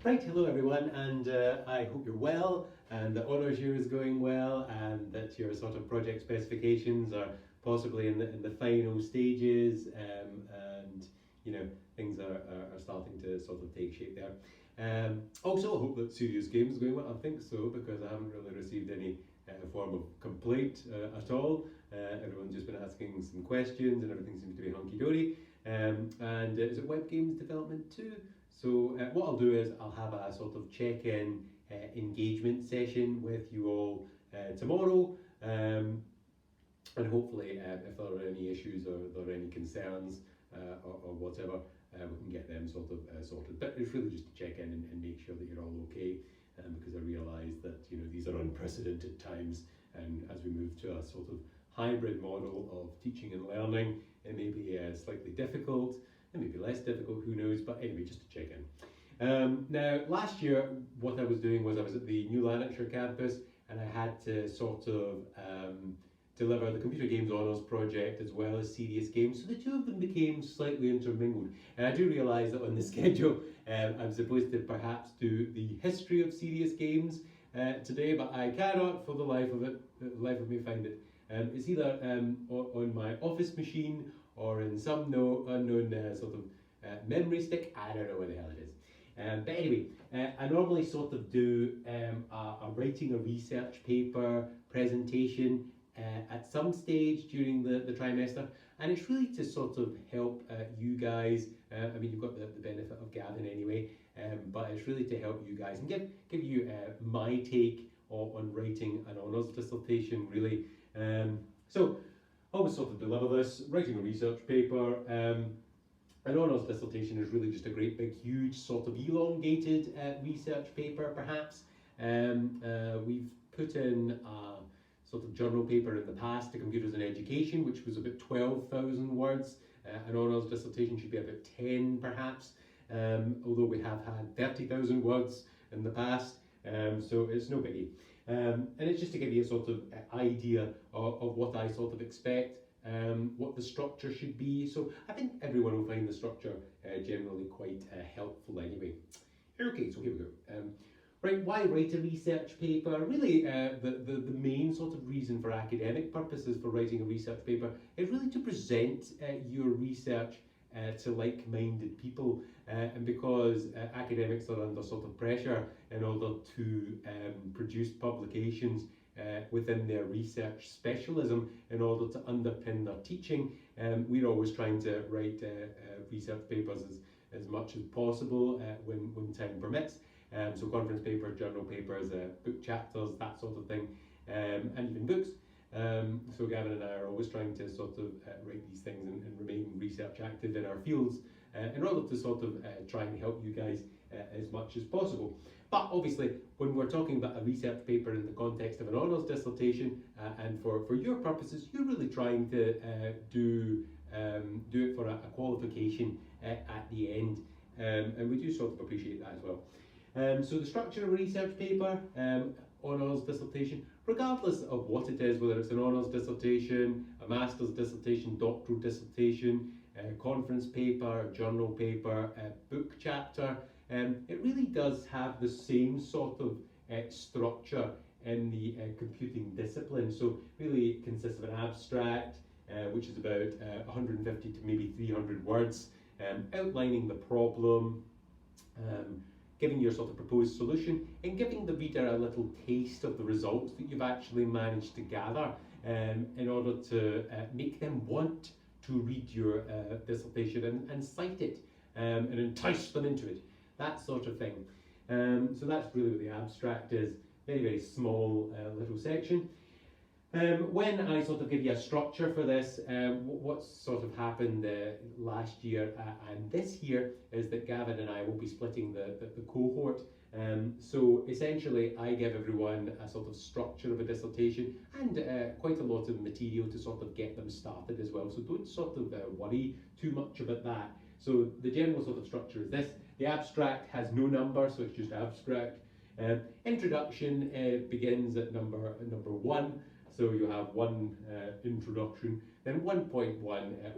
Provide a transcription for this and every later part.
Right, hello everyone, and I hope you're well, and the honours year is going well, and that your sort of project specifications are possibly in the final stages, and you know things are starting to sort of take shape there. Also, I hope that serious games are going well. I think so because I haven't really received any form of complaint at all. Everyone's just been asking some questions, and everything seems to be hunky dory. And is it web games development too? So what I'll do is I'll have a sort of check-in engagement session with you all tomorrow, and hopefully if there are any issues or there are any concerns or whatever, we can get them sort of sorted. But it's really just to check in and make sure that you're all okay, because I realise that these are unprecedented times, and as we move to a sort of hybrid model of teaching and learning, it may be slightly difficult. It may be less difficult, who knows, but anyway, just to check in. Now, last year, what I was doing was I was at the New Lanarkshire campus, and I had to sort of deliver the computer games honours project as well as serious games, so the two of them became slightly intermingled. And I do realise that on the schedule, I'm supposed to perhaps do the history of serious games today, but I cannot, for the life of me, find it. It's either on my office machine or in some unknown sort of memory stick. I don't know where the hell it is. But anyway, I normally sort of do a writing a research paper presentation at some stage during the trimester, and it's really to sort of help you guys. I mean, you've got the benefit of Gavin anyway, but it's really to help you guys and give you my take on writing an honours dissertation, really. So always sort of deliver this, writing a research paper. An honours dissertation is really just a great big huge sort of elongated research paper perhaps. We've put in a sort of journal paper in the past to Computers in Education, which was about 12,000 words. An honours dissertation should be about 10 perhaps, although we have had 30,000 words in the past, so it's no biggie. And it's just to give you a sort of idea of what I sort of expect, what the structure should be. So I think everyone will find the structure generally quite helpful anyway. Okay, so here we go. Right, why write a research paper? Really, the main sort of reason for academic purposes for writing a research paper is really to present your research to like-minded people, and because academics are under sort of pressure in order to produce publications within their research specialism in order to underpin their teaching, we're always trying to write research papers as much as possible when time permits. So conference papers, journal papers, book chapters, that sort of thing, and even books. So Gavin and I are always trying to sort of write these things and remain research active in our fields in order to sort of try and help you guys as much as possible. But obviously, when we're talking about a research paper in the context of an honours dissertation, and for your purposes, you're really trying to do it for a qualification at the end, and we do sort of appreciate that as well. So the structure of a research paper, honours dissertation, regardless of what it is, whether it's an honours dissertation, a master's dissertation, doctoral dissertation, conference paper, journal paper, book chapter, it really does have the same sort of structure in the computing discipline. So really it consists of an abstract, which is about 150 to maybe 300 words, outlining the problem, giving your sort of proposed solution, and giving the reader a little taste of the results that you've actually managed to gather, in order to make them want to read your dissertation and cite it, and entice them into it, that sort of thing. So that's really what the abstract is, very, very small little section. When I sort of give you a structure for this, what's sort of happened last year and this year is that Gavin and I will be splitting the cohort. So essentially I give everyone a sort of structure of a dissertation and quite a lot of material to sort of get them started as well. So don't sort of worry too much about that. So the general sort of structure is this. The abstract has no number, so it's just abstract. Introduction begins at number 1. So you have one introduction, then 1.1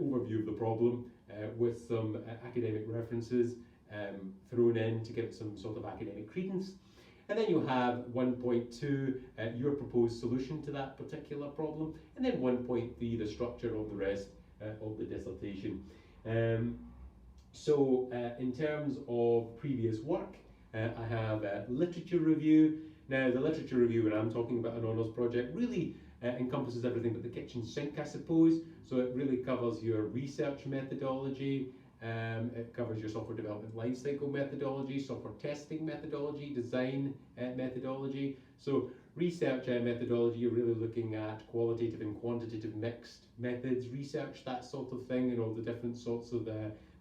overview of the problem with some academic references, thrown in to give it some sort of academic credence. And then you have 1.2, your proposed solution to that particular problem, and then 1.3, the structure of the rest of the dissertation. So in terms of previous work, I have literature review. Now the literature review, when I'm talking about an honours project, really encompasses everything but the kitchen sink, I suppose. So it really covers your research methodology, it covers your software development lifecycle methodology, software testing methodology, design methodology. So research methodology, you're really looking at qualitative and quantitative mixed methods, research, that sort of thing, and all the different sorts of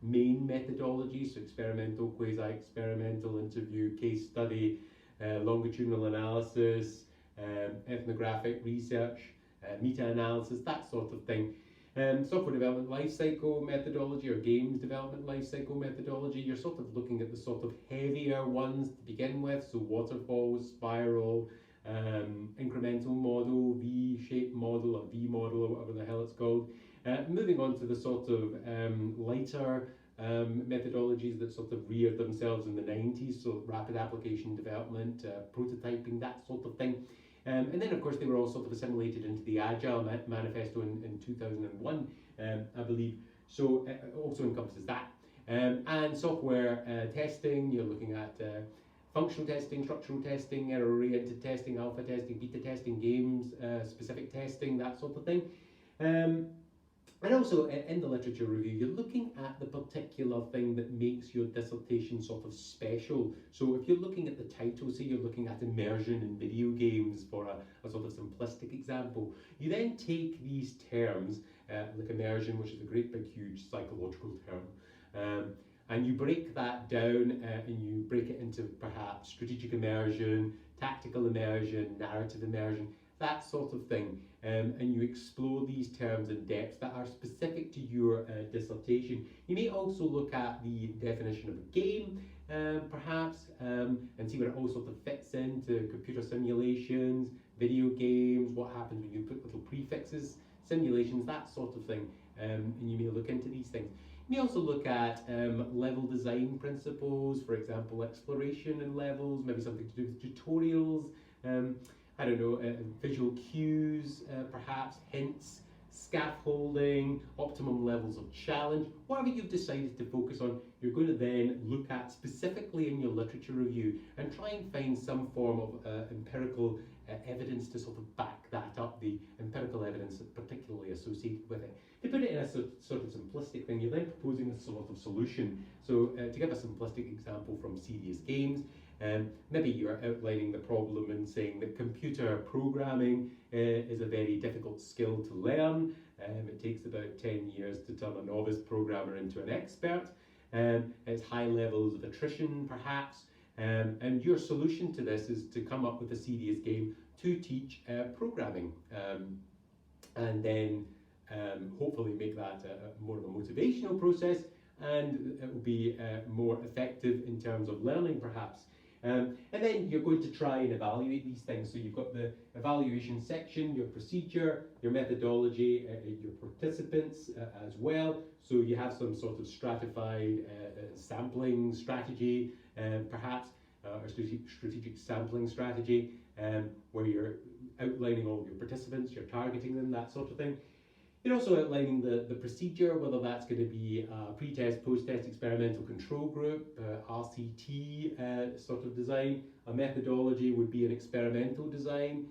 main methodologies, so experimental, quasi-experimental, interview, case study, longitudinal analysis, ethnographic research, meta-analysis, that sort of thing. Software development lifecycle methodology or games development lifecycle methodology, you're sort of looking at the sort of heavier ones to begin with, so waterfall, spiral, incremental model, V-shaped model or V model or whatever the hell it's called. Moving on to the sort of lighter methodologies that sort of reared themselves in the 90s, so rapid application development, prototyping, that sort of thing. And then, of course, they were all sort of assimilated into the Agile Manifesto in 2001, I believe. So it also encompasses that. And software testing, you're looking at functional testing, structural testing, error-oriented testing, alpha testing, beta testing, games, specific testing, that sort of thing. And also in the literature review, you're looking at the particular thing that makes your dissertation sort of special. So if you're looking at the title, say you're looking at immersion in video games for a sort of simplistic example, you then take these terms, like immersion, which is a great big huge psychological term, and you break that down and you break it into perhaps strategic immersion, tactical immersion, narrative immersion, that sort of thing. And you explore these terms in depth that are specific to your dissertation. You may also look at the definition of a game, perhaps, and see where it all sort of fits into computer simulations, video games, what happens when you put little prefixes, simulations, that sort of thing. And you may look into these things. You may also look at level design principles, for example, exploration in levels, maybe something to do with tutorials, I don't know, visual cues, perhaps hints, scaffolding, optimum levels of challenge, whatever you've decided to focus on, you're going to then look at specifically in your literature review and try and find some form of empirical evidence to sort of back that up, the empirical evidence particularly associated with it. To put it in a sort of simplistic thing, you're then proposing a sort of solution. So to give a simplistic example from serious games, maybe you're outlining the problem and saying that computer programming is a very difficult skill to learn. It takes about 10 years to turn a novice programmer into an expert. It's high levels of attrition, perhaps. And your solution to this is to come up with a serious game to teach programming. And then hopefully make that more of a motivational process, and it will be more effective in terms of learning, perhaps. And then you're going to try and evaluate these things. So you've got the evaluation section, your procedure, your methodology, your participants as well. So you have some sort of stratified sampling strategy, perhaps, or strategic sampling strategy, where you're outlining all of your participants, you're targeting them, that sort of thing. You're also outlining the procedure, whether that's going to be a pre-test, post-test experimental control group, RCT sort of design. A methodology would be an experimental design.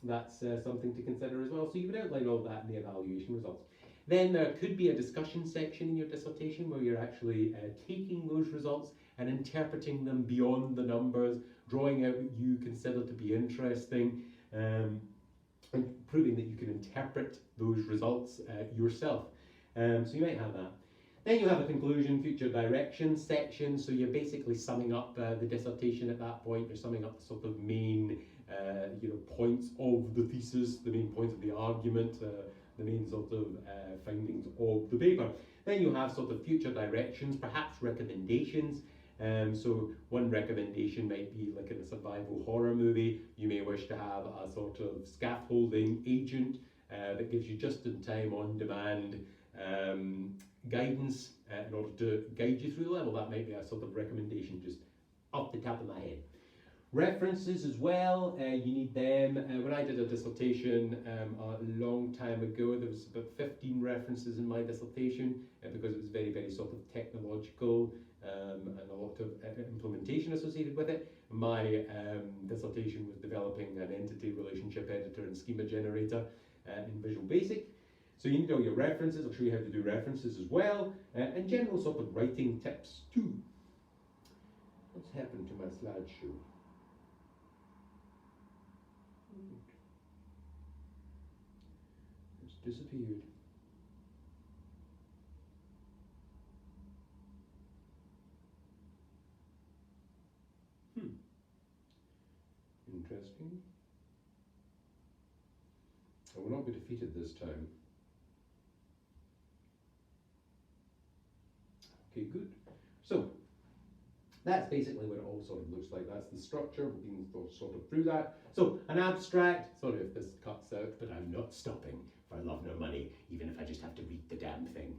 That's something to consider as well. So you would outline all that in the evaluation results. Then there could be a discussion section in your dissertation where you're actually taking those results and interpreting them beyond the numbers, drawing out what you consider to be interesting, and proving that you can interpret those results yourself. So you might have that. Then you have a conclusion, future direction section. So you're basically summing up the dissertation at that point. You're summing up the sort of main points of the thesis, the main points of the argument, the main sort of findings of the paper. Then you have sort of future directions, perhaps recommendations. So one recommendation might be, like in a survival horror movie, you may wish to have a sort of scaffolding agent that gives you just in time, on demand guidance in order to guide you through the level. That might be a sort of recommendation just off the top of my head. References as well, you need them. When I did a dissertation a long time ago, there was about 15 references in my dissertation because it was very, very sort of technological and a lot of implementation associated with it. My dissertation was developing an entity relationship editor and schema generator in Visual Basic. So you need all your references. I'll show you how to do references as well, and general sort of writing tips too. What's happened to my slideshow? It's disappeared. Interesting. I will not be defeated this time. Okay, good. So that's basically what it all sort of looks like. That's the structure. We've been sort of through that. So an abstract, sorry if this cuts out, but I'm not stopping for love nor money, even if I just have to read the damn thing.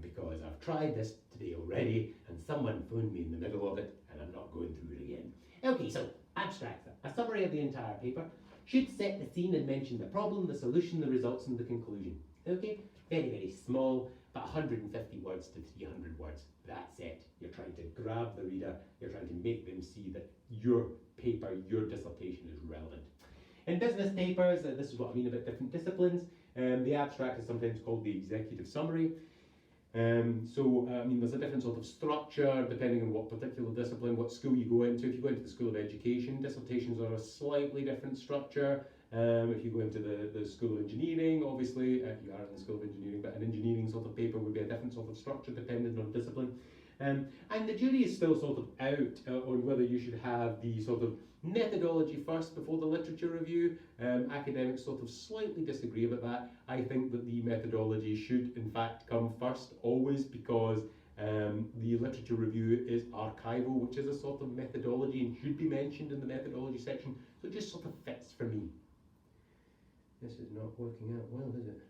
Because I've tried this today already and someone phoned me in the middle of it and I'm not going through it again. Okay, so abstract, a summary of the entire paper, should set the scene and mention the problem, the solution, the results and the conclusion. Okay, very, very small, but 150 words to 300 words. That's it. You're trying to grab the reader, you're trying to make them see that your paper, your dissertation is relevant. In business papers, this is what I mean about different disciplines, the abstract is sometimes called the executive summary. I mean, there's a different sort of structure depending on what particular discipline, what school you go into. If you go into the School of Education, dissertations are a slightly different structure. If you go into the School of Engineering, obviously, if you are in the School of Engineering, but an engineering sort of paper would be a different sort of structure depending on discipline. And the jury is still sort of out on whether you should have the sort of methodology first before the literature review. Academics sort of slightly disagree about that. I think that the methodology should in fact come first always, because the literature review is archival, which is a sort of methodology and should be mentioned in the methodology section, so it just sort of fits for me. This is not working out well, is it?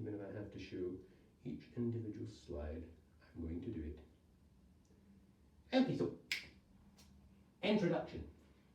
Even if I have to show each individual slide, I'm going to do it. Okay, so introduction.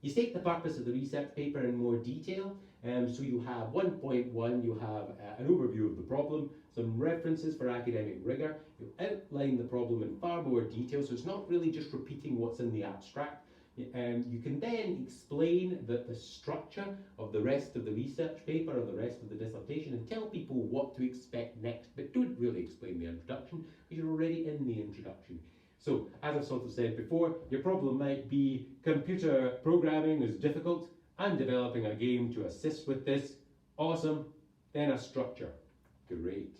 You state the purpose of the research paper in more detail. So you have 1.1, you have an overview of the problem, some references for academic rigor. You outline the problem in far more detail, so it's not really just repeating what's in the abstract. You can then explain the structure of the rest of the research paper or the rest of the dissertation and tell people what to expect next, but don't really explain the introduction because you're already in the introduction. So, as I've sort of said before, your problem might be computer programming is difficult. I'm developing a game to assist with this. Awesome. Then a structure. Great.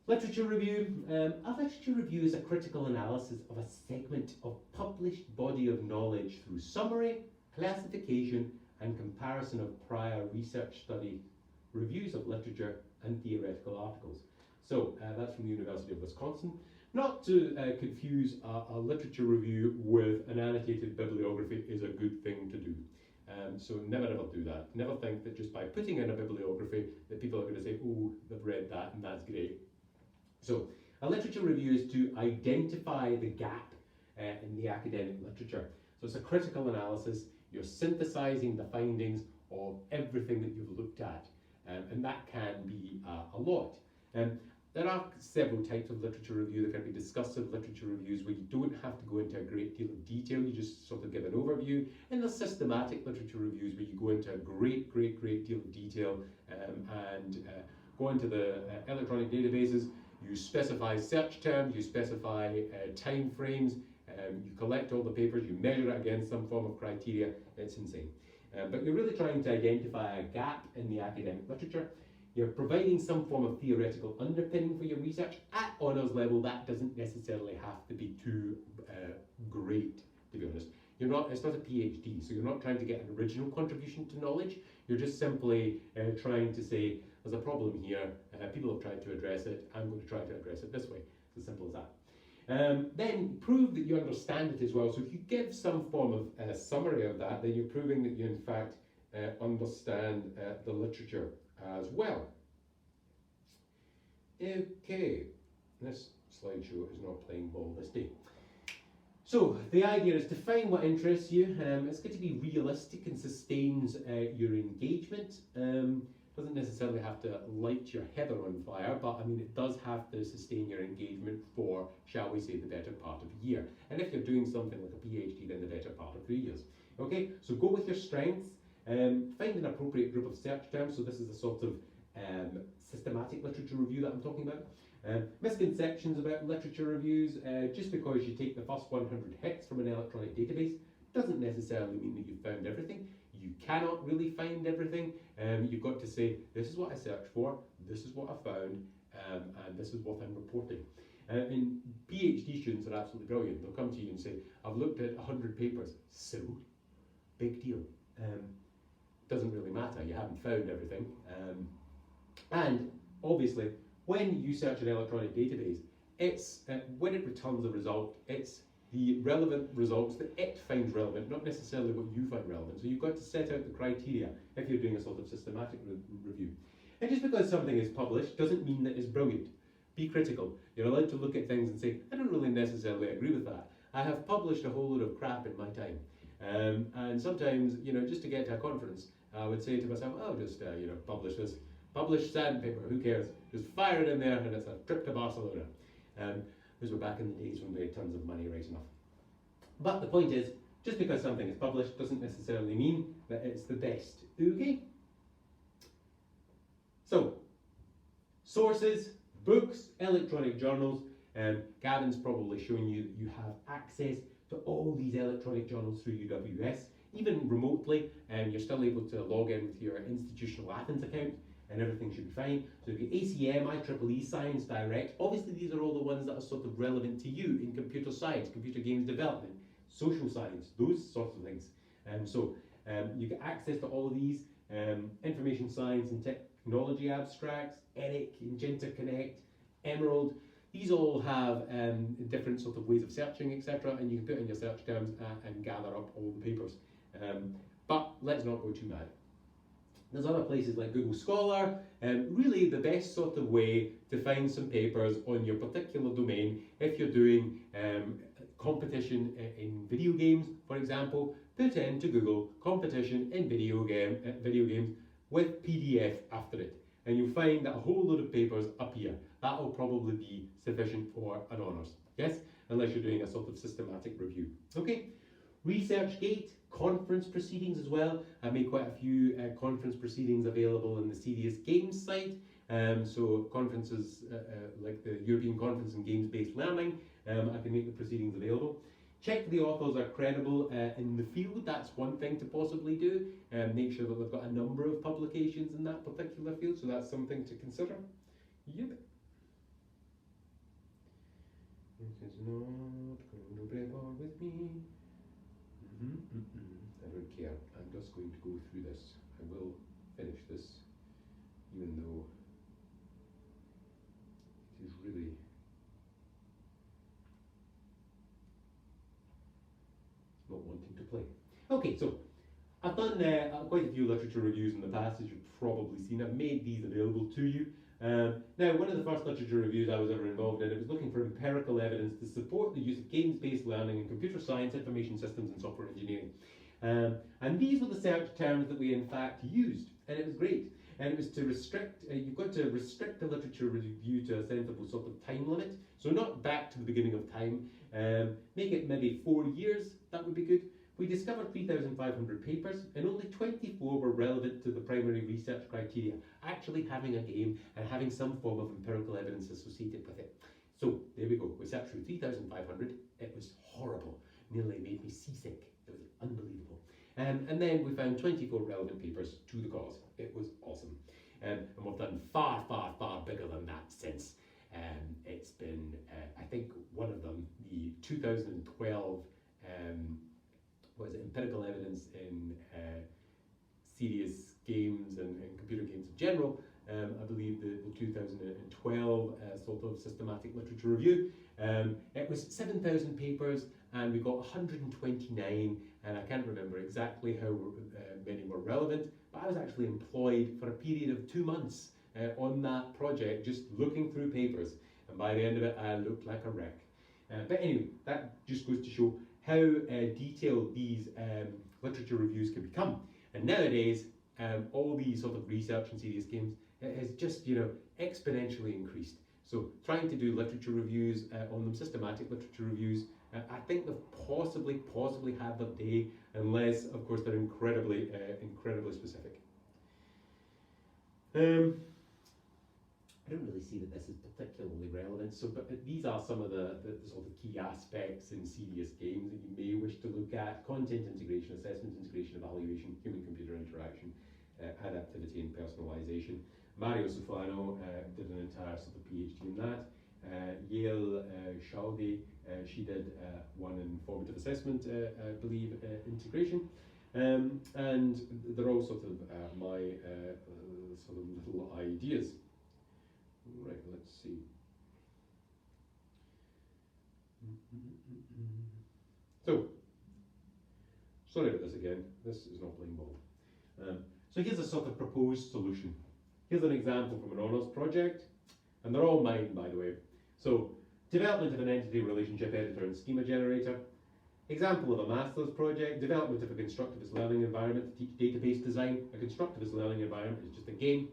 Literature review. A literature review is a critical analysis of a segment of published body of knowledge through summary, classification, and comparison of prior research study, reviews of literature, and theoretical articles. So, that's from the University of Wisconsin. Not to confuse a literature review with an annotated bibliography is a good thing to do. So never ever do that. Never think that just by putting in a bibliography that people are going to say, oh, they've read that and that's great. So a literature review is to identify the gap in the academic literature. So it's a critical analysis. You're synthesizing the findings of everything that you've looked at. And that can be a lot. There are several types of literature review. There can be discussive literature reviews where you don't have to go into a great deal of detail, you just sort of give an overview. And there's systematic literature reviews where you go into a great deal of detail and go into the electronic databases, you specify search terms, you specify time frames, you collect all the papers, you measure it against some form of criteria. It's insane. But you're really trying to identify a gap in the academic literature. You're providing some form of theoretical underpinning for your research. At honours level, that doesn't necessarily have to be too great, to be honest. It's not a PhD, so you're not trying to get an original contribution to knowledge. You're just simply trying to say, there's a problem here, people have tried to address it, I'm going to try to address it this way. It's as simple as that. Then prove that you understand it as well. So if you give some form of summary of that, then you're proving that you in fact understand the literature as well. Okay, this slideshow is not playing ball this day. So the idea is to find what interests you. It's going to be realistic and sustains your engagement. Doesn't necessarily have to light your heather on fire, but I mean it does have to sustain your engagement for, shall we say, the better part of a year. And if you're doing something like a PhD, then the better part of 3 years. Okay, so go with your strengths. Find an appropriate group of search terms. So this is a sort of systematic literature review that I'm talking about. Misconceptions about literature reviews: just because you take the first 100 hits from an electronic database doesn't necessarily mean that you've found everything. You cannot really find everything. You've got to say, this is what I searched for, this is what I found, and this is what I'm reporting. And PhD students are absolutely brilliant. They'll come to you and say, I've looked at 100 papers. So, big deal. Doesn't really matter, you haven't found everything. And obviously, when you search an electronic database, it's when it returns a result, it's the relevant results that it finds relevant, not necessarily what you find relevant. So you've got to set out the criteria if you're doing a sort of systematic review. And just because something is published doesn't mean that it's brilliant. Be critical. You're allowed to look at things and say, I don't really necessarily agree with that. I have published a whole load of crap in my time. And sometimes, just to get to a conference, I would say to myself, oh, just, publish this. Publish sandpaper, who cares? Just fire it in there and it's a trip to Barcelona. Those were back in the days when we had tons of money right enough. But the point is, just because something is published doesn't necessarily mean that it's the best. Okay? So, sources, books, electronic journals. Gavin's probably showing you that you have access to all these electronic journals through UWS, even remotely, and you're still able to log in with your institutional Athens account, and everything should be fine. So you've got ACM, IEEE, Science Direct. Obviously these are all the ones that are sort of relevant to you in computer science, computer games development, social science, those sorts of things. So you get access to all of these, information science and technology abstracts, ERIC, Ingenta Connect, Emerald. These all have different sort of ways of searching, etc. And you can put in your search terms and gather up all the papers. But let's not go too mad. There's other places like Google Scholar, really the best sort of way to find some papers on your particular domain. If you're doing competition in video games, for example, put into Google competition in video games with PDF after it, and you'll find that a whole load of papers appear. That will probably be sufficient for an honours, yes, unless you're doing a sort of systematic review. Okay, ResearchGate. Conference proceedings as well. I made quite a few conference proceedings available in the Serious Games site. So conferences like the European Conference on Games-Based Learning, I can make the proceedings available. Check the authors are credible in the field. That's one thing to possibly do. Make sure that they've got a number of publications in that particular field, so that's something to consider. Yep. It is not going to break on with me. I don't care. I'm just going to go through this. I will finish this, even though it is really not wanting to play. Okay, so I've done quite a few literature reviews in the past, as you've probably seen. I've made these available to you. Now, one of the first literature reviews I was ever involved in, it was looking for empirical evidence to support the use of games-based learning in computer science, information systems and software engineering. And these were the search terms that we in fact used, and it was great. And it was to restrict, you've got to restrict the literature review to a sensible sort of time limit. So not back to the beginning of time, make it maybe 4 years, that would be good. We discovered 3,500 papers, and only 24 were relevant to the primary research criteria, actually having a game and having some form of empirical evidence associated with it. So there we go, we searched through 3,500, it was horrible, nearly made me seasick, it was unbelievable. And then we found 24 relevant papers to the cause, it was awesome. And we've done far, far, far bigger than that since. It's been, I think one of them, the 2012 was empirical evidence in serious games and computer games in general. I believe the 2012 sort of systematic literature review. It was 7,000 papers and we got 129, and I can't remember exactly how many were relevant, but I was actually employed for a period of 2 months on that project, just looking through papers, and by the end of it, I looked like a wreck. But anyway, that just goes to show how detailed these literature reviews can become. And nowadays, all these sort of research and serious games has just, exponentially increased. So trying to do literature reviews on them, systematic literature reviews, I think they've possibly had their day, unless, of course, they're incredibly specific. I don't really see that this is particularly relevant, but these are some of the sort of key aspects in serious games that you may wish to look at: content integration, assessment integration, evaluation, human-computer interaction, adaptivity and personalization. Mario Sofano did an entire sort of PhD in that. Yale Shaldi, she did one in formative assessment, I believe, integration. And they're all sort of my sort of little ideas. Right, let's see. So, sorry about this again. This is not playing ball. So here's a sort of proposed solution. Here's an example from an honours project, and they're all mine, by the way. So, development of an entity relationship editor and schema generator. Example of a master's project: development of a constructivist learning environment to teach database design. A constructivist learning environment is just a game.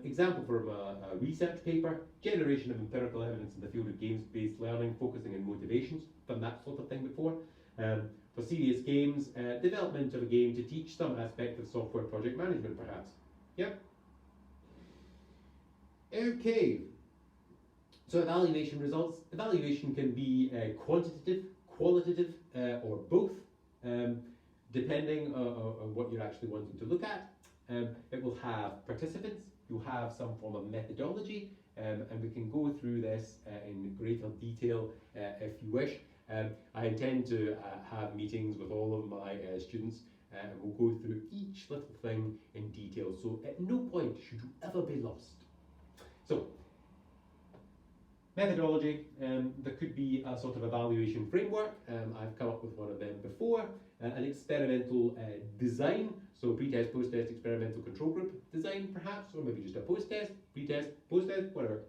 Example from a research paper: generation of empirical evidence in the field of games-based learning, focusing on motivations. Done that sort of thing before. For serious games, development of a game to teach some aspect of software project management, perhaps. Yep. Okay. So evaluation results. Evaluation can be quantitative, qualitative, or both, depending on what you're actually wanting to look at. It will have participants. You'll have some form of methodology, and we can go through this in greater detail if you wish. I intend to have meetings with all of my students, and we'll go through each little thing in detail, so at no point should you ever be lost. So, methodology, there could be a sort of evaluation framework. I've come up with one of them before. An experimental design, so pre-test, post-test, experimental control group design perhaps, or maybe just a post-test, pre-test, post-test, whatever.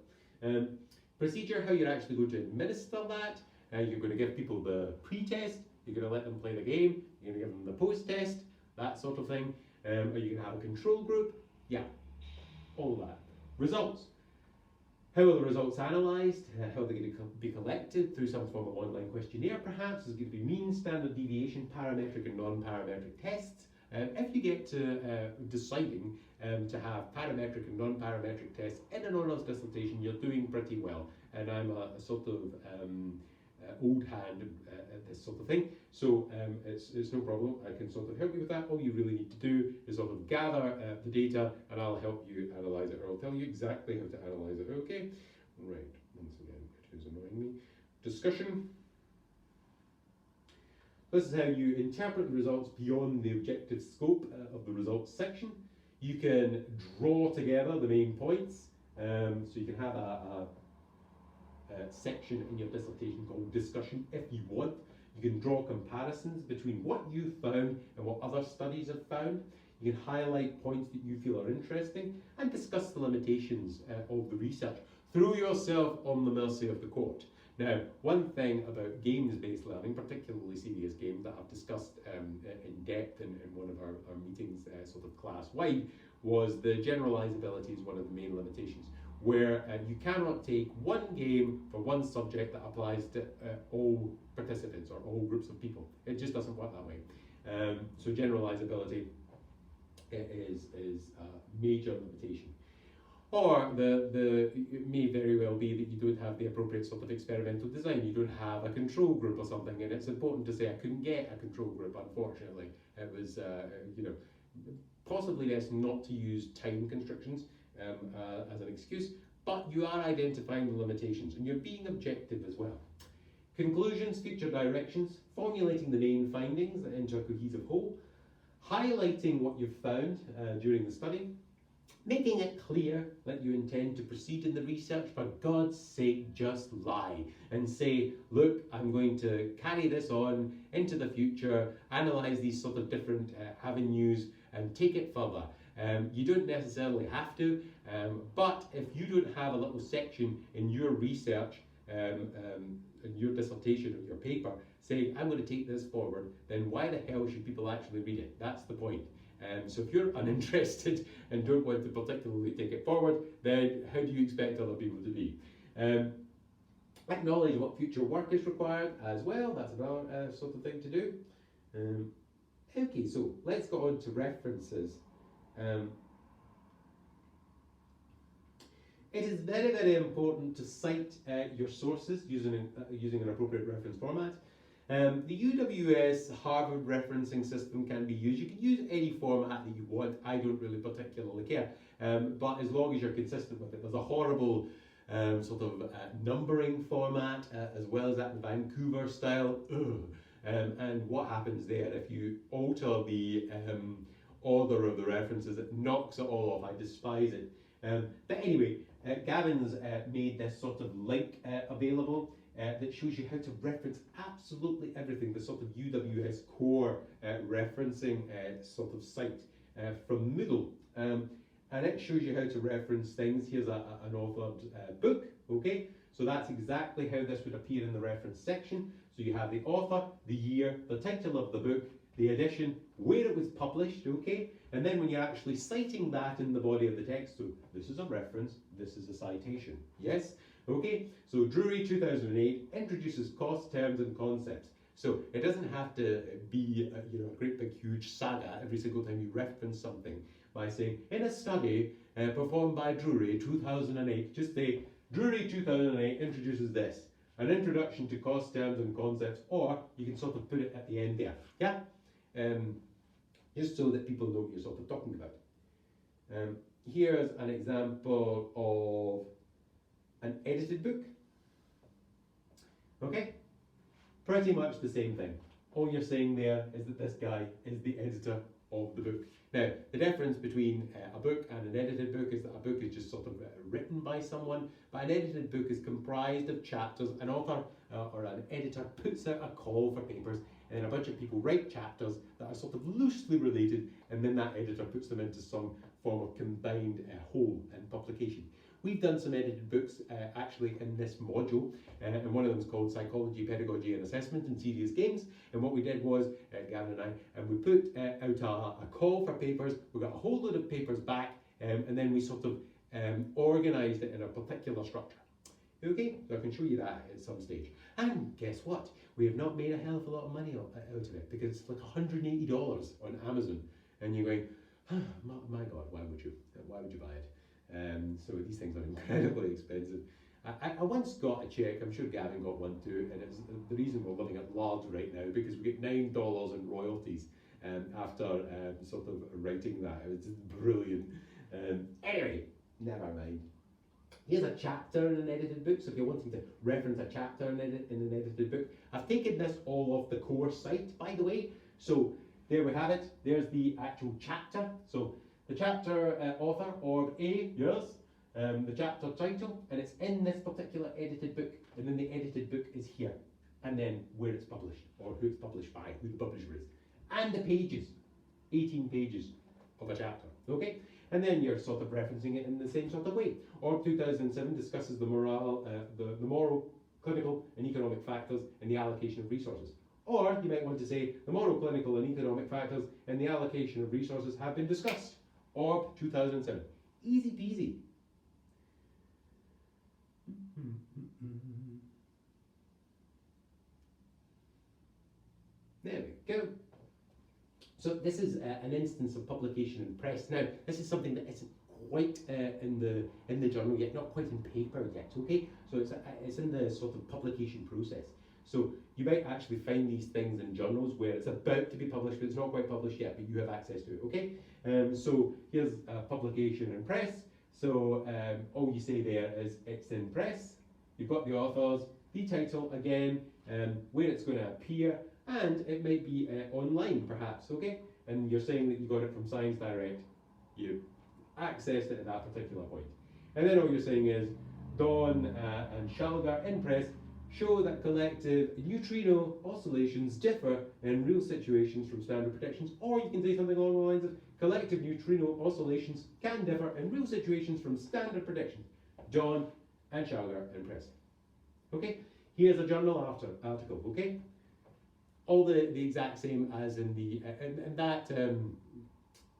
Procedure, how you're actually going to administer that. You're going to give people the pre-test, you're going to let them play the game, you're going to give them the post-test, that sort of thing. Are you going to have a control group? Yeah, all of that. Results. How are the results analysed? How are they going to be collected? Through some form of online questionnaire, perhaps. There's going to be mean, standard deviation, parametric and non-parametric tests. If you get to deciding to have parametric and non-parametric tests in an honours dissertation, you're doing pretty well. And I'm a sort of old hand at this sort of thing, so it's no problem. I can sort of help you with that. All you really need to do is sort of gather the data, and I'll help you analyse it, or I'll tell you exactly how to analyse it. Okay, right. Once again, it is annoying me. Discussion. This is how you interpret the results beyond the objective scope of the results section. You can draw together the main points, so you can have a section in your dissertation called discussion if you want. You can draw comparisons between what you found and what other studies have found. You can highlight points that you feel are interesting and discuss the limitations of the research. Throw yourself on the mercy of the court. Now, one thing about games-based learning, particularly serious games that I've discussed in depth in one of our meetings sort of class-wide, was the generalizability is one of the main limitations, where you cannot take one game for one subject that applies to all participants or all groups of people. It just doesn't work that way. So generalizability is a major limitation. Or it may very well be that you don't have the appropriate sort of experimental design. You don't have a control group or something, and it's important to say I couldn't get a control group, unfortunately. It was, possibly best not to use time constrictions as an excuse, but you are identifying the limitations and you're being objective as well. Conclusions, future directions, formulating the main findings into a cohesive whole, highlighting what you've found during the study, making it clear that you intend to proceed in the research. For God's sake, just lie and say, look, I'm going to carry this on into the future, analyse these sort of different avenues and take it further. You don't necessarily have to, but if you don't have a little section in your research, in your dissertation or your paper, saying, I'm going to take this forward, then why the hell should people actually read it? That's the point. So if you're uninterested and don't want to particularly take it forward, then how do you expect other people to be? Acknowledge what future work is required as well. That's another sort of thing to do. Okay, so let's go on to references. It is very, very important to cite your sources using an appropriate reference format. The UWS Harvard referencing system can be used. You can use any format that you want. I don't really particularly care, but as long as you're consistent with it. There's a horrible sort of numbering format as well as that Vancouver style. And what happens there if you alter the order of the references? It knocks it all off. I despise it. But anyway, Gavin's made this sort of link available that shows you how to reference absolutely everything, the sort of UWS core referencing sort of site from Moodle. And it shows you how to reference things. Here's an authored book, okay? So that's exactly how this would appear in the reference section. So you have the author, the year, the title of the book, the edition, where it was published, okay? And then when you're actually citing that in the body of the text, so this is a reference, this is a citation, yes? Okay, so Drury 2008 introduces cost, terms and concepts. So it doesn't have to be a great big huge saga every single time you reference something by saying, in a study performed by Drury 2008, just say, Drury 2008 introduces this, an introduction to cost, terms and concepts, or you can sort of put it at the end there, yeah? Just so that people know what you're sort of talking about. Here's an example of an edited book. Okay, pretty much the same thing. All you're saying there is that this guy is the editor of the book. Now, the difference between a book and an edited book is that a book is just sort of written by someone, but an edited book is comprised of chapters. An author or an editor puts out a call for papers, and then a bunch of people write chapters that are sort of loosely related, and then that editor puts them into some form of combined whole and publication. We've done some edited books actually in this module, and one of them is called Psychology, Pedagogy and Assessment in Serious Games. And what we did was, Gavin and I, and we put out a call for papers. We got a whole load of papers back, and then we sort of organised it in a particular structure. Okay, so I can show you that at some stage. And guess what? We have not made a hell of a lot of money out of it, because it's like $180 on Amazon. And you're going, oh, my God, why would you? Why would you buy it? So these things are incredibly expensive. I once got a check, I'm sure Gavin got one too, and it's the reason we're living at large right now, because we get $9 in royalties after sort of writing that. It was just brilliant. Anyway, never mind. Here's a chapter in an edited book, so if you're wanting to reference a chapter in an edited book. I've taken this all off the course site, by the way, so there we have it. There's the actual chapter. So the chapter author, or A, yes, the chapter title, and it's in this particular edited book, and then the edited book is here, and then where it's published, or who it's published by, who the publisher is, and the pages, 18 pages of a chapter, okay? And then you're sort of referencing it in the same sort of way. Or 2007 discusses the moral, clinical and economic factors in the allocation of resources. Or you might want to say the moral, clinical and economic factors in the allocation of resources have been discussed. Or 2007. Easy peasy. There we go. So this is an instance of publication in press. Now, this is something that isn't quite in the journal yet, not quite in paper yet, okay? So it's in the sort of publication process. So you might actually find these things in journals where it's about to be published, but it's not quite published yet, but you have access to it, okay? So here's a publication in press. So all you say there is it's in press. You've got the authors, the title again, where it's going to appear, and it might be online perhaps, okay? And you're saying that you got it from Science Direct. You accessed it at that particular point. And then all you're saying is Dawn and Shalgar in press show that collective neutrino oscillations differ in real situations from standard predictions, or you can say something along the lines of collective neutrino oscillations can differ in real situations from standard predictions. John and Shauger and Preston. Okay, here's a journal article. Okay, all the exact same as in the and that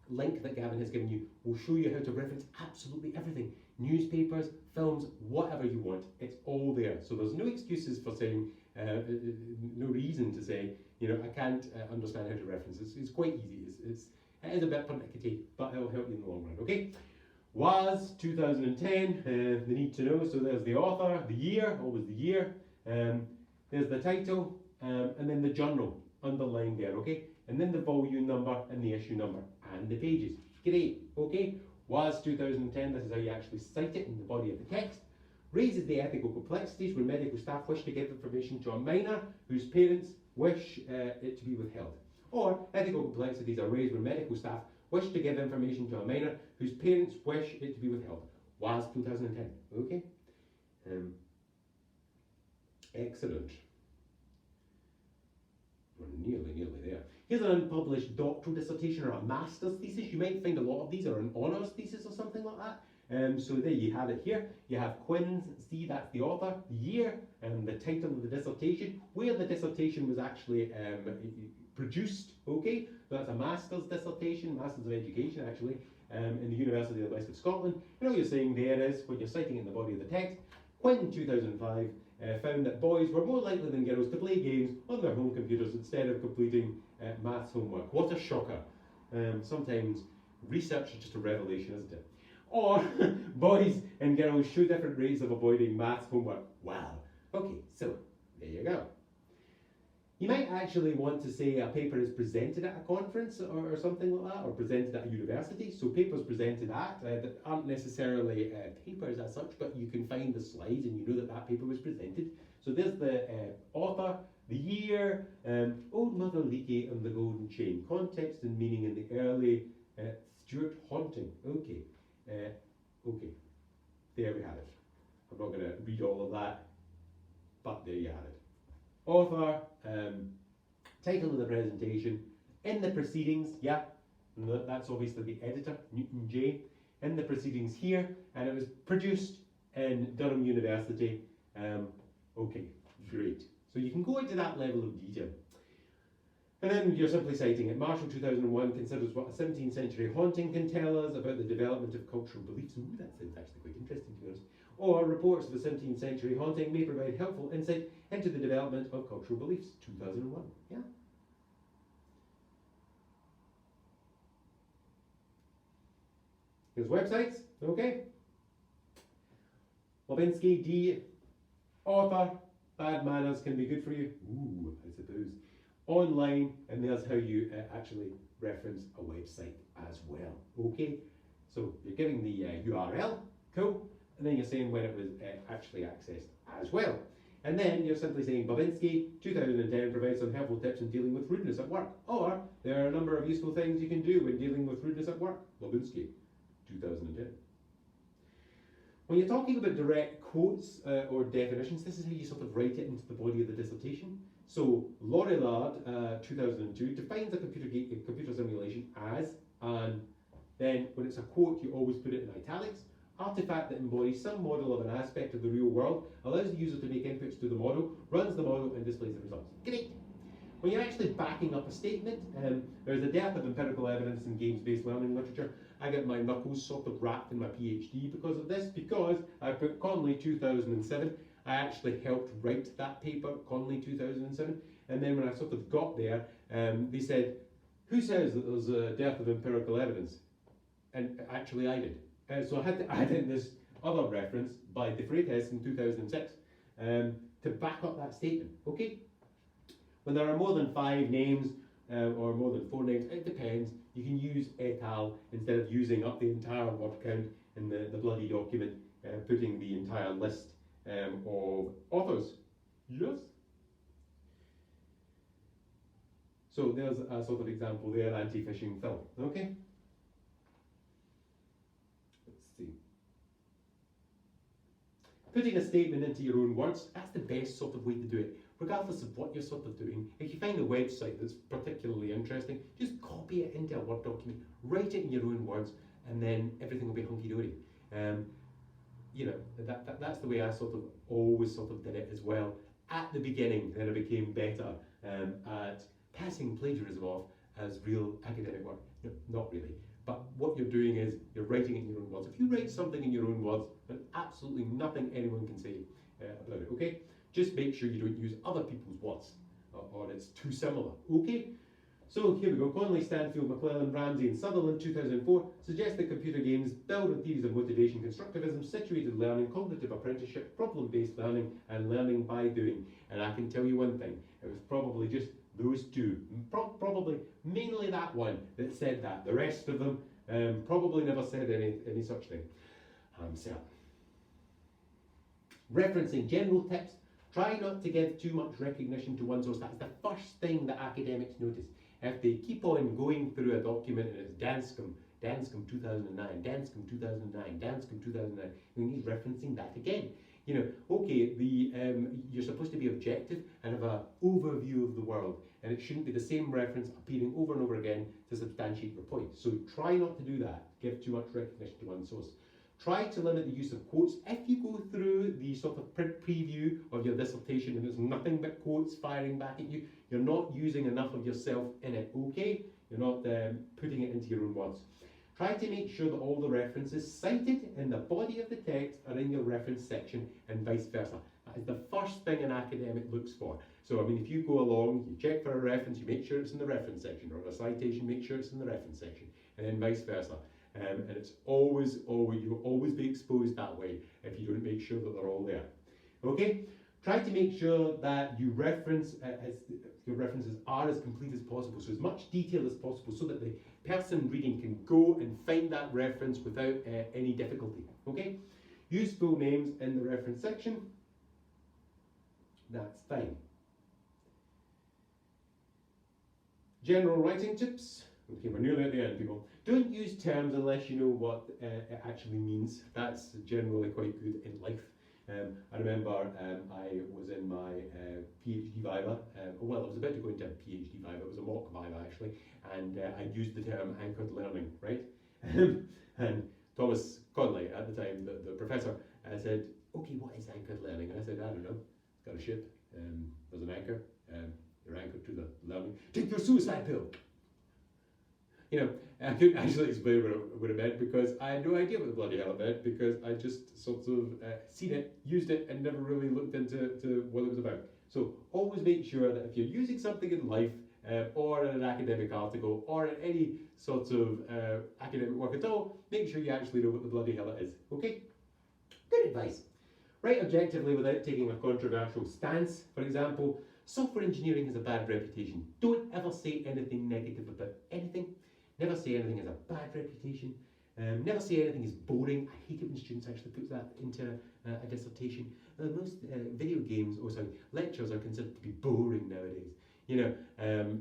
link that Gavin has given you will show you how to reference absolutely everything. Newspapers, films, whatever you want, it's all there. So there's no excuses for saying, no reason to say, you know, I can't understand how to reference. It's quite easy. It is a bit pernickety, but it'll help you in the long run. Okay. Was 2010, the need to know. So there's the author, the year, always the year. There's the title, and then the journal underlined there. Okay, and then the volume number and the issue number and the pages. Great. Okay. Was 2010. This is how you actually cite it in the body of the text. Raises the ethical complexities when medical staff wish to give information to a minor whose parents wish it to be withheld. Or ethical complexities are raised when medical staff wish to give information to a minor whose parents wish it to be withheld. Was 2010. Okay. Excellent. We're nearly there. Here's an unpublished doctoral dissertation or a master's thesis. You might find a lot of these are an honours thesis or something like that. So there you have it here. You have Quinn's, see that's the author, the year, and the title of the dissertation, where the dissertation was actually produced. Okay, so that's a master's dissertation, Masters of Education actually, in the University of the West of Scotland. And all you're saying there is, when you're citing in the body of the text, Quinn 2005 found that boys were more likely than girls to play games on their home computers instead of completing maths homework. What a shocker. Sometimes research is just a revelation, isn't it? Or boys and girls show different rates of avoiding maths homework. Wow. Okay, so there you go. You might actually want to say a paper is presented at a conference or something like that, or presented at a university. So papers presented at that aren't necessarily papers as such, but you can find the slides and you know that that paper was presented. So there's the author, the year, Old Mother Leakey and the Golden Chain, context and meaning in the early Stuart haunting. Okay, okay, there we have it. I'm not going to read all of that, but there you have it. Author, title of the presentation, in the proceedings, yeah, that's obviously the editor, Newton J, in the proceedings here, and it was produced in Durham University. Okay, great. So you can go into that level of detail. And then you're simply citing it. Marshall 2001 considers what a 17th century haunting can tell us about the development of cultural beliefs. Ooh, that sounds actually quite interesting to be honest. Or reports of a 17th century haunting may provide helpful insight into the development of cultural beliefs. 2001, yeah. Here's websites, okay. Levinsky, D, author, bad manners can be good for you. Ooh, I suppose. Online, and there's how you actually reference a website as well. Okay, so you're giving the URL, cool, and then you're saying when it was actually accessed as well. And then you're simply saying Babinski 2010 provides some helpful tips in dealing with rudeness at work. Or there are a number of useful things you can do when dealing with rudeness at work. Babinski 2010. When you're talking about direct quotes or definitions, this is how you sort of write it into the body of the dissertation. So Lorillard 2002 defines a computer simulation as, and then when it's a quote you always put it in italics, artifact that embodies some model of an aspect of the real world, allows the user to make inputs to the model, runs the model and displays the results. Great! When you're actually backing up a statement, there's a dearth of empirical evidence in games-based learning literature. I get my knuckles sort of wrapped in my PhD because of this, because I put Conley 2007. I actually helped write that paper, Conley 2007, and then when I sort of got there, they said, who says that there's a dearth of empirical evidence? And actually I did. So I had to add in this other reference by De Freitas in 2006 to back up that statement, okay? When there are more than 5 names or more than 4 names, it depends. You can use et al. Instead of using up the entire word count in the bloody document, putting the entire list of authors. Yes? So there's a sort of example there, anti-phishing film, okay? Let's see. Putting a statement into your own words, that's the best sort of way to do it. regardless of what you're sort of doing, if you find a website that's particularly interesting, just copy it into a Word document, write it in your own words, and then everything will be hunky-dory. You know, that's the way I sort of always sort of did it as well at the beginning. Then I became better at passing plagiarism off as real academic work. No, not really. But what you're doing is you're writing it in your own words. If you write something in your own words, then absolutely nothing anyone can say about it, okay? Just make sure you don't use other people's words or it's too similar, okay? So here we go. Conley, Stanfield, McClellan, Ramsey and Sutherland, 2004, suggest that computer games build on theories of motivation, constructivism, situated learning, cognitive apprenticeship, problem-based learning, and learning by doing. And I can tell you one thing, it was probably just those two, probably mainly that one that said that. The rest of them probably never said any such thing. I'm certain. Referencing general tips, try not to give too much recognition to one source. That's the first thing that academics notice. If they keep on going through a document and it's Danscom 2009, Danscom 2009, Danscom 2009, then he's referencing that again. You know, okay, you're supposed to be objective and have an overview of the world, and it shouldn't be the same reference appearing over and over again to substantiate your point. So try not to do that, give too much recognition to one source. Try to limit the use of quotes. If you go through the sort of preview of your dissertation and there's nothing but quotes firing back at you, you're not using enough of yourself in it, okay? You're not putting it into your own words. Try to make sure that all the references cited in the body of the text are in your reference section and vice versa. That is the first thing an academic looks for. So, I mean, if you go along, you check for a reference, you make sure it's in the reference section, or a citation, make sure it's in the reference section, and then vice versa. And it's always, you'll always be exposed that way if you don't make sure that they're all there. Okay? Try to make sure that you reference, your references are as complete as possible, so as much detail as possible, so that the person reading can go and find that reference without any difficulty. Okay? Use full names in the reference section. That's fine. General writing tips. Okay, we're nearly at the end, people. Don't use terms unless you know what it actually means. That's generally quite good in life. I remember I was in my PhD viva. Well, I was about to go into a PhD viva. It was a mock viva, actually. And I used the term anchored learning, right? And Thomas Conley, at the time, the professor, said, okay, what is anchored learning? And I said, I don't know. It's got a ship. There's an anchor. You're anchored to the learning. Take your suicide pill. You know, I couldn't actually explain what it meant because I had no idea what the bloody hell it meant, because I just sort of seen it, used it, and never really looked into what it was about. So always make sure that if you're using something in life, or in an academic article, or in any sort of academic work at all, make sure you actually know what the bloody hell it is. Okay? Good advice. Write objectively without taking a controversial stance. For example, software engineering has a bad reputation. Don't ever say anything negative about anything. Never say anything has a bad reputation. Never say anything is boring. I hate it when students actually put that into a dissertation. Most video games, lectures are considered to be boring nowadays. You know,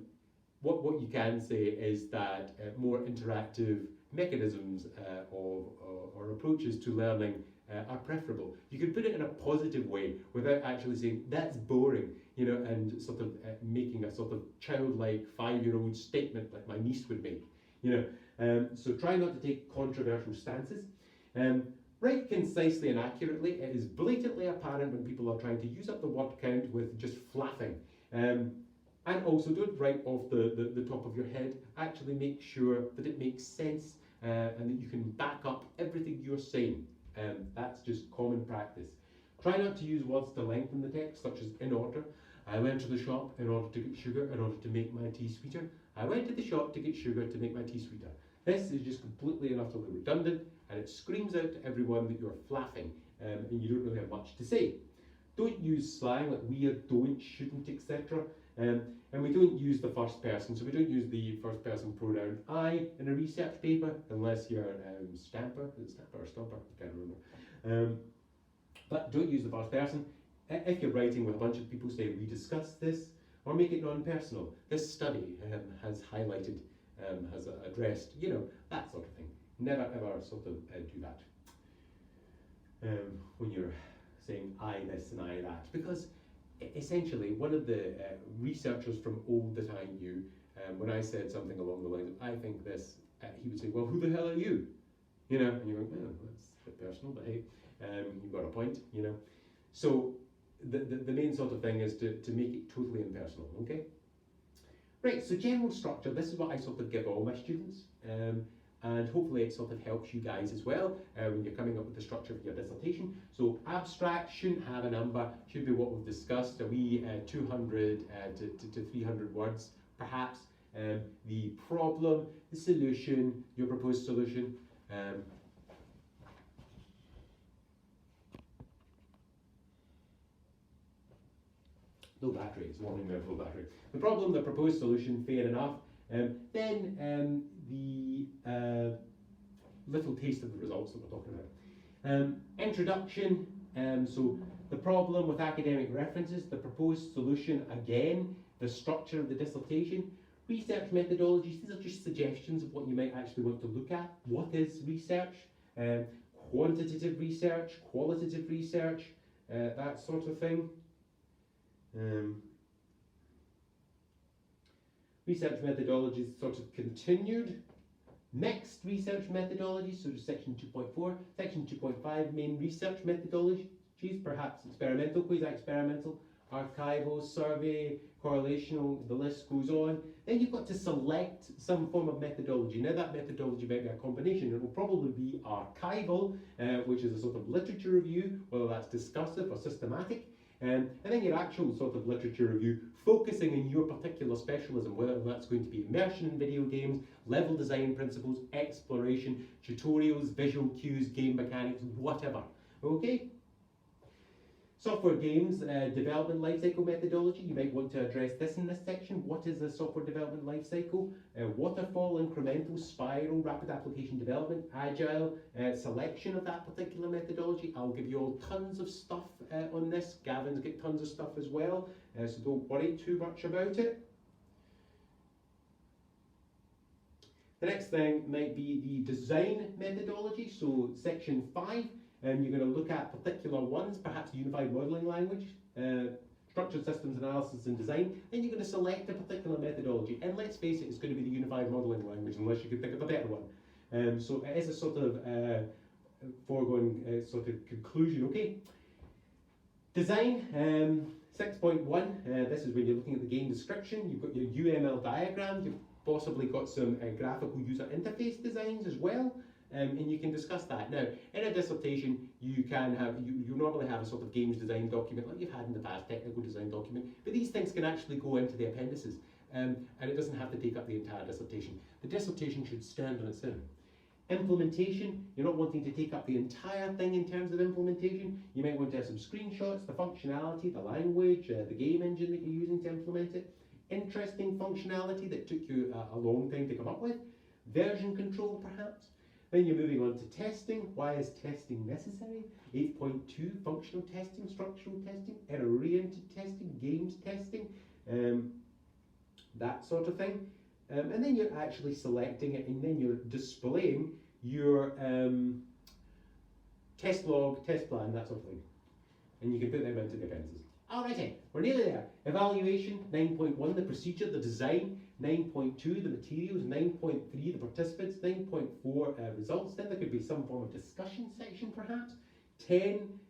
what you can say is that more interactive mechanisms or approaches to learning are preferable. You can put it in a positive way without actually saying that's boring, you know, and sort of making a sort of childlike 5-year-old statement like my niece would make. You know, so try not to take controversial stances. Write concisely and accurately. It is blatantly apparent when people are trying to use up the word count with just flapping. And also don't write off the top of your head. Actually make sure that it makes sense and that you can back up everything you're saying. That's just common practice. Try not to use words to lengthen the text, such as in order. I went to the shop in order to get sugar in order to make my tea sweeter. I went to the shop to get sugar to make my tea sweeter. This is just completely and utterly redundant, and it screams out to everyone that you're flapping and you don't really have much to say. Don't use slang like weird, don't, shouldn't, etc. And we don't use the first person, so we don't use the first person pronoun I in a research paper unless you're Stamper. Is it Stamper or Stumper? I can't remember. But don't use the first person. If you're writing with a bunch of people, say we discussed this, or make it non-personal. This study has highlighted, has addressed, you know, that sort of thing. Never ever sort of do that when you're saying I this and I that, because essentially, one of the researchers from old that I knew, when I said something along the lines of, I think this, he would say, well, who the hell are you? You know, and you go, oh, that's a bit personal, but hey, you've got a point, you know. So the main sort of thing is to make it totally impersonal, okay? Right, so general structure, this is what I sort of give all my students, and hopefully it sort of helps you guys as well when you're coming up with the structure of your dissertation. So abstract shouldn't have a number, should be what we've discussed, a wee 200 to 300 words perhaps. The problem, the solution, your proposed solution. Low battery, it's warning me of low battery. The problem, the proposed solution, fair enough. Then the little taste of the results that we're talking about. Introduction, so the problem with academic references, the proposed solution again, the structure of the dissertation, research methodologies, these are just suggestions of what you might actually want to look at. What is research? Quantitative research, qualitative research, that sort of thing. Research methodologies sort of continued. Mixed research methodologies, so section 2.4. Section 2.5, main research methodologies, perhaps experimental, quasi-experimental, archival, survey, correlational, the list goes on. Then you've got to select some form of methodology. Now that methodology might be a combination. It will probably be archival, which is a sort of literature review, whether that's discursive or systematic. And then your actual sort of literature review, focusing on your particular specialism, whether that's going to be immersion in video games, level design principles, exploration, tutorials, visual cues, game mechanics, whatever. Okay? Software games, development lifecycle methodology, you might want to address this in this section. What is a software development lifecycle? Waterfall, incremental, spiral, rapid application development, agile, selection of that particular methodology. I'll give you all tons of stuff on this. Gavin's got tons of stuff as well, so don't worry too much about it. The next thing might be the design methodology, so section 5. And you're going to look at particular ones, perhaps unified modelling language, structured systems analysis and design. Then you're going to select a particular methodology. And let's face it, it's going to be the unified modelling language, unless you can think of a better one. So it is a sort of foregone sort of conclusion. Okay. Design, 6.1. This is when you're looking at the game description. You've got your UML diagrams. You've possibly got some graphical user interface designs as well. And you can discuss that. Now, in a dissertation, you can have, you normally have a sort of games design document like you've had in the past, technical design document, but these things can actually go into the appendices, and it doesn't have to take up the entire dissertation. The dissertation should stand on its own. Implementation, you're not wanting to take up the entire thing in terms of implementation. You might want to have some screenshots, the functionality, the language, the game engine that you're using to implement it. Interesting functionality that took you a long time to come up with. Version control, perhaps. Then you're moving on to testing. Why is testing necessary? 8.2, functional testing, structural testing, error-oriented testing, games testing, that sort of thing. And then you're actually selecting it, and then you're displaying your test log, test plan, that sort of thing. And you can put them into the appendices. Alrighty, we're nearly there. Evaluation, 9.1, the procedure, the design. 9.2, the materials. 9.3, the participants. 9.4, results. Then there could be some form of discussion section perhaps. 10,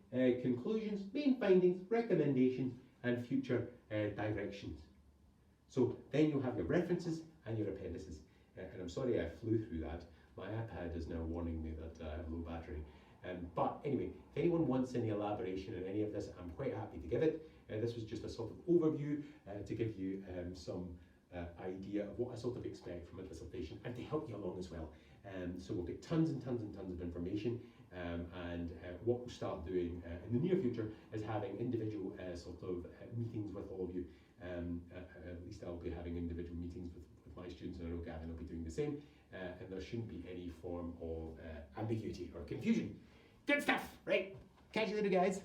conclusions, main findings, recommendations, and future directions. So then you'll have your references and your appendices. And I'm sorry I flew through that. My iPad is now warning me that I have low battery. But anyway, if anyone wants any elaboration on any of this, I'm quite happy to give it. This was just a sort of overview to give you some idea of what I sort of expect from a dissertation and to help you along as well. So we'll get tons and tons and tons of information, and what we'll start doing in the near future is having individual sort of meetings with all of you. At least I'll be having individual meetings with my students, and I know Gavin will be doing the same, and there shouldn't be any form of ambiguity or confusion. Good stuff, right? Catch you later, guys.